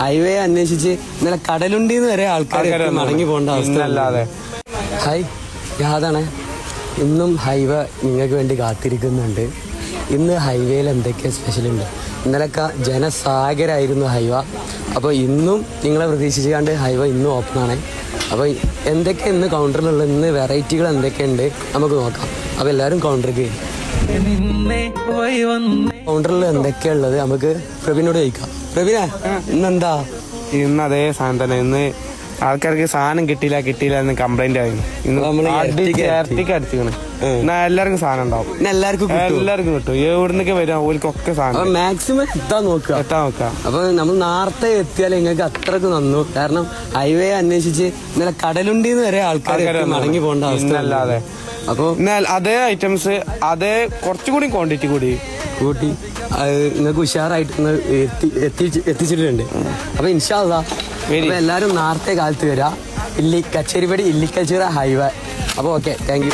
Highway അന്വേഷിച്ച് ഇന്നലെ കടലുണ്ടിന്ന് വരെ ആൾക്കാർ മടങ്ങി പോകേണ്ട അവസ്ഥ. ഹായ്, യാതാണ് ഇന്നും ഹൈവേ നിങ്ങൾക്ക് വേണ്ടി കാത്തിരിക്കുന്നുണ്ട്. ഇന്ന് ഹൈവേയിൽ എന്തൊക്കെ സ്പെഷ്യൽ ഉണ്ട്? ഇന്നലൊക്കെ ജനസാഗരായിരുന്നു ഹൈവ. അപ്പോൾ ഇന്നും നിങ്ങളെ പ്രതീക്ഷിച്ചുകൊണ്ട് ഹൈവ ഇന്നും ഓപ്പണാണ്. അപ്പോൾ എന്തൊക്കെ ഇന്ന് കൗണ്ടറിലുള്ള ഇന്ന് വെറൈറ്റികൾ എന്തൊക്കെയുണ്ട് നമുക്ക് നോക്കാം. അപ്പോൾ എല്ലാവരും കൗണ്ടറിലേക്ക് വരും. കൗണ്ടറിൽ എന്തൊക്കെയുള്ളത് നമുക്ക് പ്രവീനോട് ചോദിക്കാം. പ്രവീന, ഇന്നെന്താ? ഇന്ന് അതേ സാധനം തന്നെ. ഇന്ന് ആൾക്കാർക്ക് സാധനം കിട്ടിയില്ല എന്ന് കംപ്ലൈന്റ് ആയിരുന്നു. അടിച്ചിക്കണ്. എന്നാ എല്ലാവർക്കും സാധനം ഉണ്ടാവും. എല്ലാവർക്കും കിട്ടും. എവിടുന്നൊക്കെ വരും ഓൽക്കൊക്കെ സാധനം മാക്സിമം എത്താൻ നോക്കുക. അപ്പൊ നമ്മൾ നേരത്തെ എത്തിയാൽ നിങ്ങൾക്ക് അത്രക്ക് നന്നു. കാരണം ഹൈവേ അന്വേഷിച്ച് ഇന്നലെ കടലുണ്ടിന്ന് വരെ ആൾക്കാർ മടങ്ങി പോകേണ്ട അവസ്ഥ. അല്ലാതെ അപ്പൊ അതേ ഐറ്റംസ് അതേ കുറച്ചുകൂടി ക്വാണ്ടിറ്റി കൂട്ടി നിങ്ങൾക്ക് ഉഷാറായിട്ട് എത്തിച്ചിട്ടുണ്ട്. അപ്പൊ ഇൻഷാ അല്ലാഹ് എല്ലാരും നേരത്തെ കാലത്ത് വരാ. കച്ചേരിപ്പടി ഇല്ലിക്കൽച്ചിറ ഹൈവേ. അപ്പൊ ഓക്കെ, താങ്ക് യു.